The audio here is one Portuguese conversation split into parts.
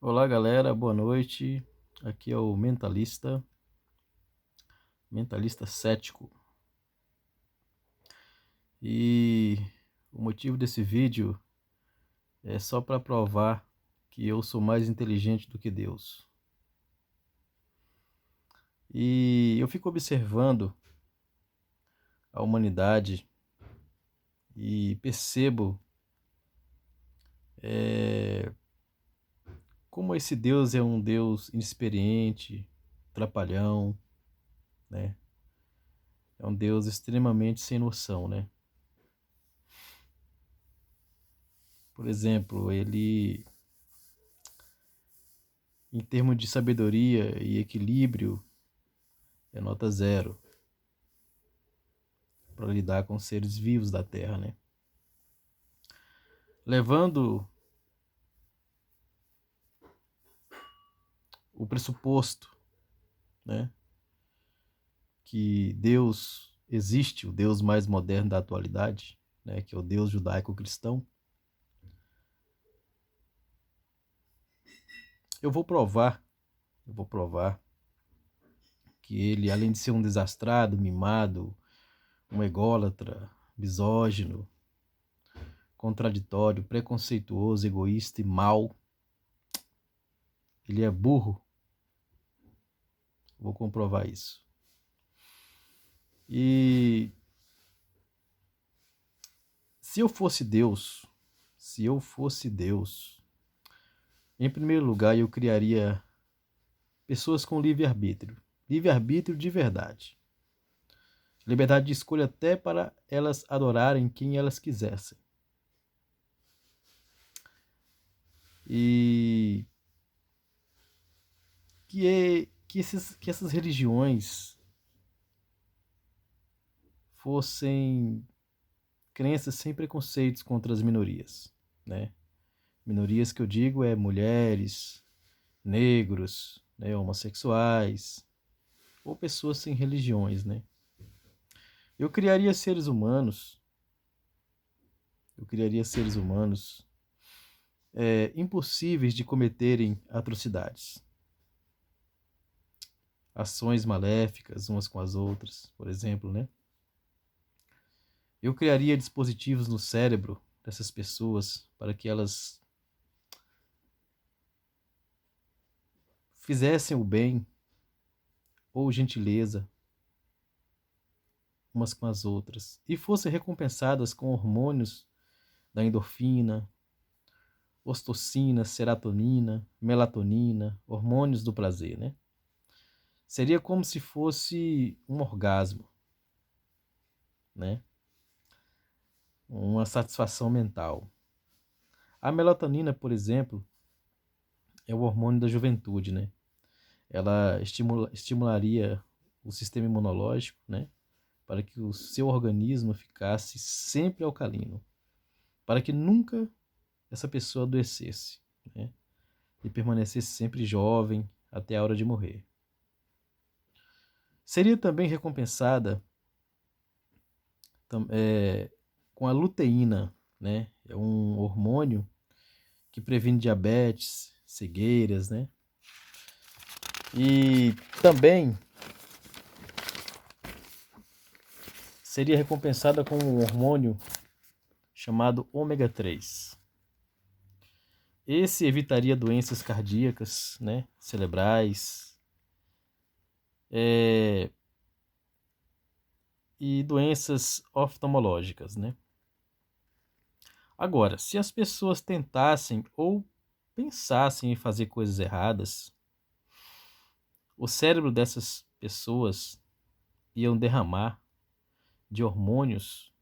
Olá, galera, boa noite. Aqui é o mentalista cético. E o motivo desse vídeo é só para provar que eu sou mais inteligente do que Deus. E eu fico observando a humanidade e percebo como esse Deus é um Deus inexperiente, trapalhão, né? É um Deus extremamente sem noção, né? Por exemplo, ele, em termos de sabedoria e equilíbrio, é nota zero para lidar com os seres vivos da Terra, né? Levando o pressuposto, né, que Deus existe, o Deus mais moderno da atualidade, né, que é o Deus judaico-cristão, eu vou provar, eu vou provar que ele, além de ser um desastrado, mimado, um ególatra, misógino, contraditório, preconceituoso, egoísta e mau, ele é burro. Vou comprovar isso. E se eu fosse Deus, se eu fosse Deus, em primeiro lugar eu criaria pessoas com livre-arbítrio. Livre-arbítrio de verdade. Liberdade de escolha até para elas adorarem quem elas quisessem. E que essas religiões fossem crenças sem preconceitos contra as minorias, né? Minorias que eu digo é mulheres, negros, né, homossexuais ou pessoas sem religiões, né? Eu criaria seres humanos, eu criaria seres humanos impossíveis de cometerem atrocidades, ações maléficas umas com as outras, por exemplo, né? Eu criaria dispositivos no cérebro dessas pessoas para que elas fizessem o bem ou gentileza umas com as outras e fossem recompensadas com hormônios da endorfina, ocitocina, serotonina, melatonina, hormônios do prazer, né? Seria como se fosse um orgasmo, né? Uma satisfação mental. A melatonina, por exemplo, é o hormônio da juventude, né? Ela estimularia o sistema imunológico, né? Para que o seu organismo ficasse sempre alcalino, para que nunca essa pessoa adoecesse, né? E permanecesse sempre jovem até a hora de morrer. Seria também recompensada com a luteína, né? É um hormônio que previne diabetes, cegueiras, né? E também seria recompensada com um hormônio chamado ômega 3. Esse evitaria doenças cardíacas, né, cerebrais, e doenças oftalmológicas, né? Agora, se as pessoas tentassem ou pensassem em fazer coisas erradas, o cérebro dessas pessoas iam derramar de hormônios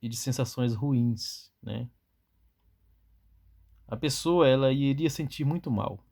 e de sensações ruins, né? A pessoa ela iria sentir muito mal,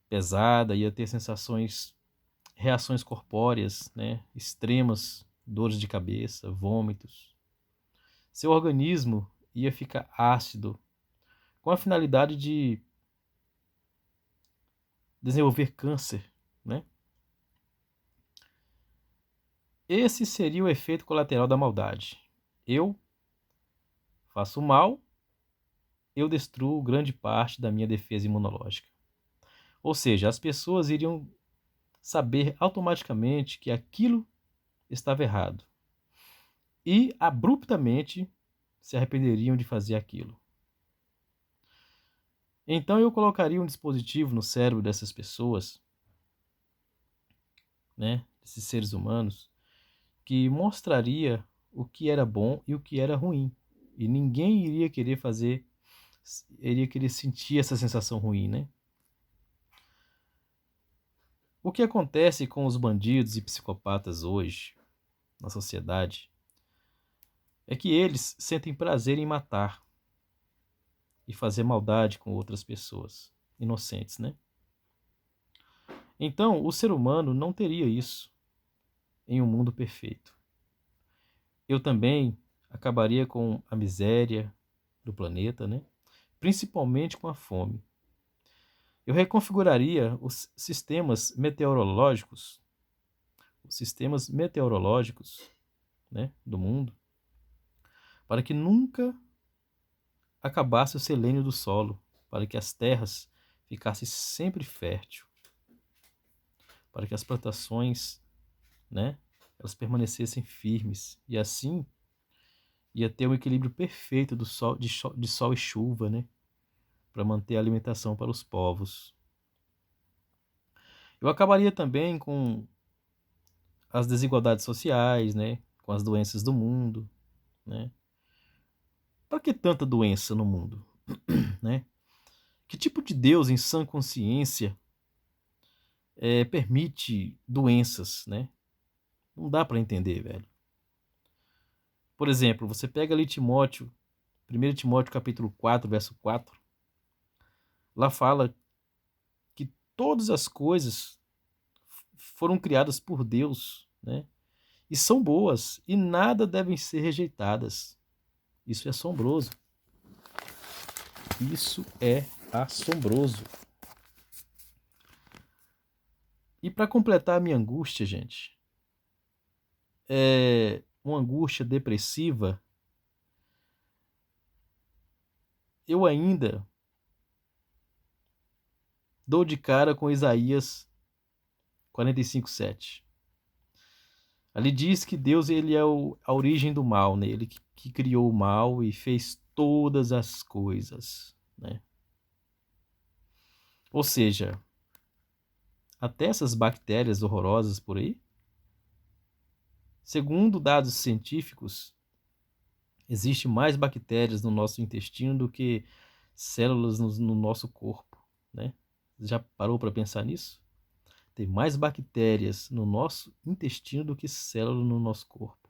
pesada, ia ter sensações, reações corpóreas, né? Extremas, dores de cabeça, vômitos. Seu organismo ia ficar ácido, com a finalidade de desenvolver câncer, né? Esse seria o efeito colateral da maldade. Eu faço mal eu destruo grande parte da minha defesa imunológica. Ou seja, as pessoas iriam saber automaticamente que aquilo estava errado e abruptamente se arrependeriam de fazer aquilo. Então eu colocaria um dispositivo no cérebro dessas pessoas, né, desses seres humanos, que mostraria o que era bom e o que era ruim. E ninguém iria querer sentir essa sensação ruim, né? O que acontece com os bandidos e psicopatas hoje na sociedade é que eles sentem prazer em matar e fazer maldade com outras pessoas inocentes, né? Então, o ser humano não teria isso em um mundo perfeito. Eu também acabaria com a miséria do planeta, né? Principalmente com a fome. Eu reconfiguraria os sistemas meteorológicos, né, do mundo, para que nunca acabasse o selênio do solo, para que as terras ficassem sempre férteis, para que as plantações, né, elas permanecessem firmes e assim ia ter um equilíbrio perfeito do sol, de sol e chuva, né, para manter a alimentação para os povos. Eu acabaria também com as desigualdades sociais, né, com as doenças do mundo, né? Para que tanta doença no mundo, né? Que tipo de Deus em sã consciência permite doenças, né? Não dá para entender, velho. Por exemplo, você pega ali Timóteo, 1 Timóteo capítulo 4, verso 4, lá fala que todas as coisas foram criadas por Deus, né? E são boas, e nada devem ser rejeitadas. Isso é assombroso. Isso é assombroso. E para completar a minha angústia, gente, uma angústia depressiva, eu ainda dou de cara com Isaías 45:7. Ali diz que Deus ele é a origem do mal, né? Ele que criou o mal e fez todas as coisas, né? Ou seja, até essas bactérias horrorosas por aí, segundo dados científicos, existe mais bactérias no nosso intestino do que células no nosso corpo, né? Já parou para pensar nisso? Tem mais bactérias no nosso intestino do que células no nosso corpo.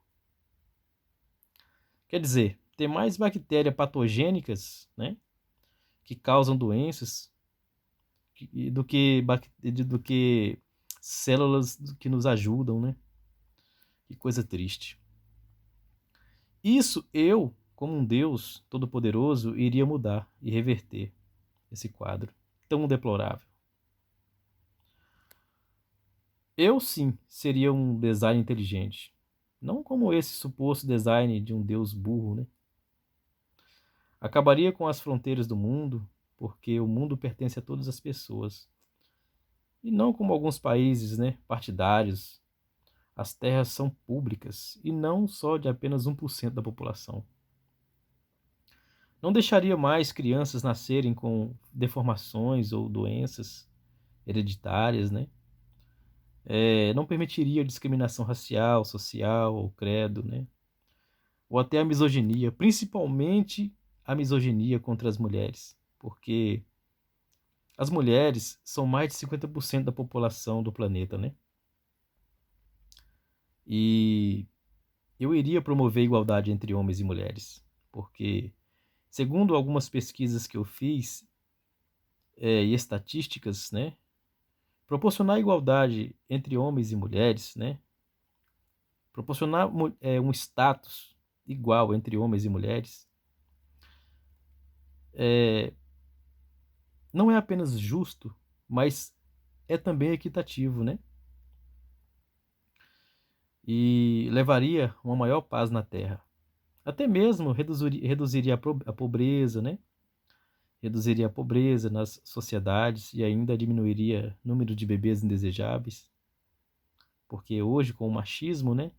Quer dizer, tem mais bactérias patogênicas, né, que causam doenças, do que células que nos ajudam, né? Que coisa triste. Isso eu, como um Deus todo-poderoso, iria mudar e reverter esse quadro tão deplorável. Eu sim seria um design inteligente, não como esse suposto design de um Deus burro, né? Acabaria com as fronteiras do mundo, porque o mundo pertence a todas as pessoas. E não como alguns países, né, partidários. As terras são públicas e não só de apenas 1% da população. Não deixaria mais crianças nascerem com deformações ou doenças hereditárias, né? Não permitiria discriminação racial, social ou credo, né? Ou até a misoginia, principalmente a misoginia contra as mulheres, porque as mulheres são mais de 50% da população do planeta, né? E eu iria promover igualdade entre homens e mulheres, porque, segundo algumas pesquisas que eu fiz e estatísticas, né, proporcionar igualdade entre homens e mulheres, né, proporcionar um status igual entre homens e mulheres, não é apenas justo, mas é também equitativo, né? E levaria uma maior paz na Terra. Até mesmo reduziria a pobreza, né? reduziria a pobreza nas sociedades e ainda diminuiria o número de bebês indesejáveis, porque hoje com o machismo, né,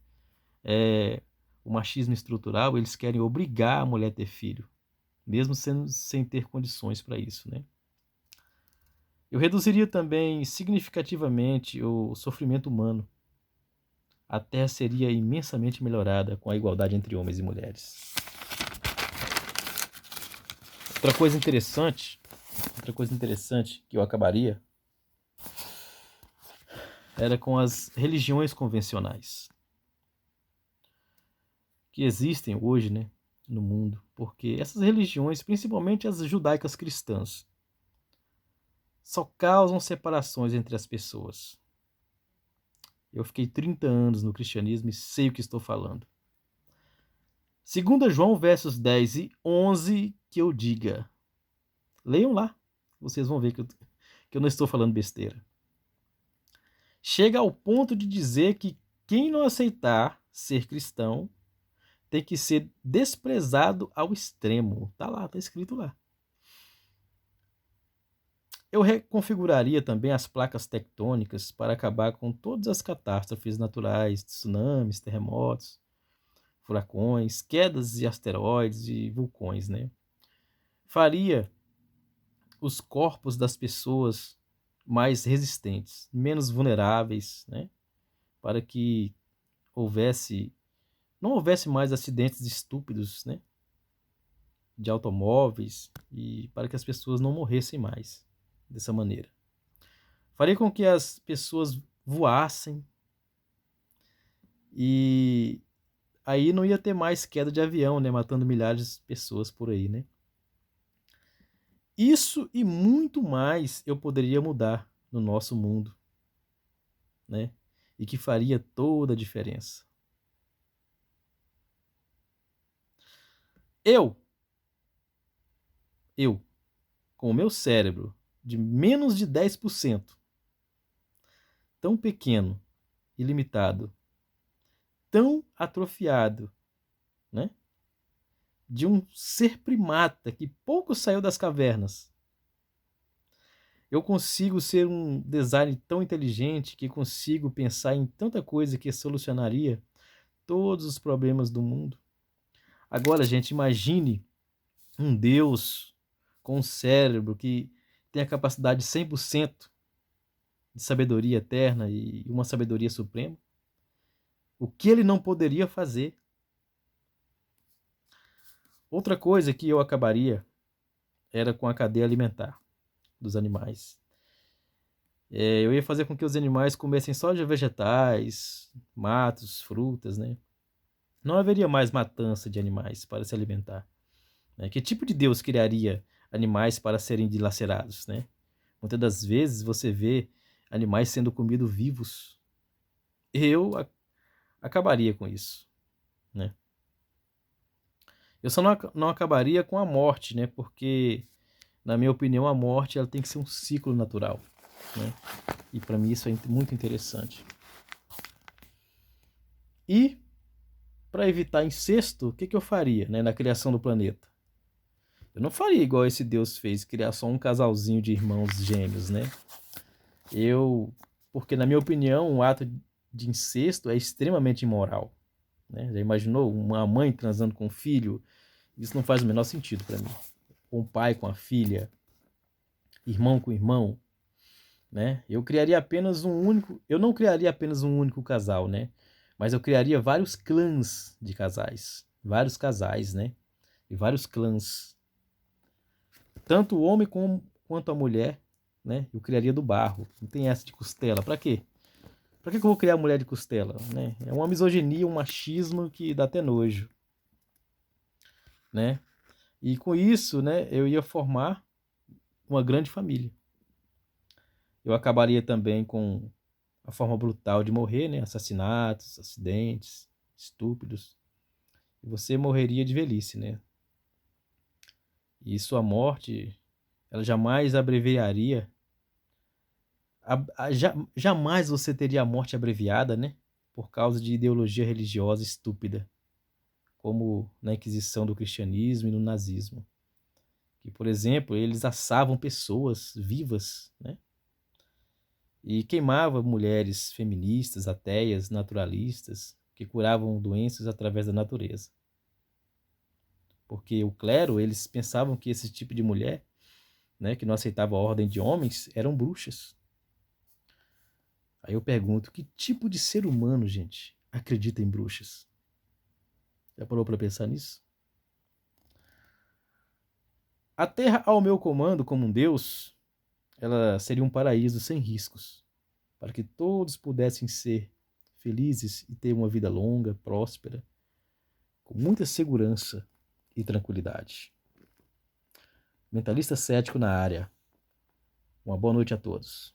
o machismo estrutural, eles querem obrigar a mulher a ter filho, mesmo sem ter condições para isso, né? Eu reduziria também significativamente o sofrimento humano. A Terra seria imensamente melhorada com a igualdade entre homens e mulheres. Outra coisa interessante que eu acabaria era com as religiões convencionais que existem hoje, né, no mundo, porque essas religiões, principalmente as judaicas cristãs, só causam separações entre as pessoas. Eu fiquei 30 anos no cristianismo e sei o que estou falando. 2 João, versos 10 e 11, que eu diga. Leiam lá, vocês vão ver que eu não estou falando besteira. Chega ao ponto de dizer que quem não aceitar ser cristão tem que ser desprezado ao extremo. Tá lá, tá escrito lá. Eu reconfiguraria também as placas tectônicas para acabar com todas as catástrofes naturais, tsunamis, terremotos, furacões, quedas de asteroides e vulcões, né? Faria os corpos das pessoas mais resistentes, menos vulneráveis, né? Para que não houvesse mais acidentes estúpidos, né? De automóveis e para que as pessoas não morressem mais dessa maneira. Faria com que as pessoas voassem e aí não ia ter mais queda de avião, né? Matando milhares de pessoas por aí, né? Isso e muito mais eu poderia mudar no nosso mundo, né? E que faria toda a diferença. Eu, com o meu cérebro de menos de 10%, tão pequeno e limitado, tão atrofiado, né? De um ser primata que pouco saiu das cavernas. Eu consigo ser um designer tão inteligente que consigo pensar em tanta coisa que solucionaria todos os problemas do mundo. Agora, gente, imagine um Deus com um cérebro que tem a capacidade de 100% de sabedoria eterna e uma sabedoria suprema. O que ele não poderia fazer? Outra coisa que eu acabaria era com a cadeia alimentar dos animais. Eu ia fazer com que os animais comessem só de vegetais, matos, frutas, né? Não haveria mais matança de animais para se alimentar. Né? Que tipo de Deus criaria animais para serem dilacerados, né? Muitas das vezes você vê animais sendo comidos vivos. Eu acabaria com isso, né? Eu só não acabaria com a morte, né? Porque, na minha opinião, a morte ela tem que ser um ciclo natural, né? E para mim isso é muito interessante. E, para evitar incesto, o que eu faria, né, na criação do planeta? Eu não faria igual esse Deus fez, criar só um casalzinho de irmãos gêmeos, né? Porque na minha opinião, um ato de incesto é extremamente imoral, né? Já imaginou uma mãe transando com um filho? Isso não faz o menor sentido para mim. Um pai com a filha, irmão com irmão, né? Eu não criaria apenas um único casal, né? Mas eu criaria vários clãs de casais, vários casais, né? E vários clãs. Tanto o homem quanto a mulher, né? Eu criaria do barro. Não tem essa de costela. Para quê? Para que eu vou criar mulher de costela, né? É uma misoginia, um machismo que dá até nojo, né? E com isso, né, eu ia formar uma grande família. Eu acabaria também com a forma brutal de morrer, né? Assassinatos, acidentes, estúpidos. E você morreria de velhice, né? E sua morte, ela jamais abreviaria. Jamais você teria a morte abreviada, né? Por causa de ideologia religiosa estúpida, como na Inquisição do cristianismo e no nazismo, que, por exemplo, eles assavam pessoas vivas, né? E queimavam mulheres feministas, ateias, naturalistas, que curavam doenças através da natureza. Porque o clero, eles pensavam que esse tipo de mulher, né, que não aceitava a ordem de homens, eram bruxas. Aí eu pergunto, que tipo de ser humano, gente, acredita em bruxas? Já parou para pensar nisso? A terra ao meu comando como um deus, ela seria um paraíso sem riscos, para que todos pudessem ser felizes e ter uma vida longa, próspera, com muita segurança e tranquilidade. Mentalista cético na área. Uma boa noite a todos.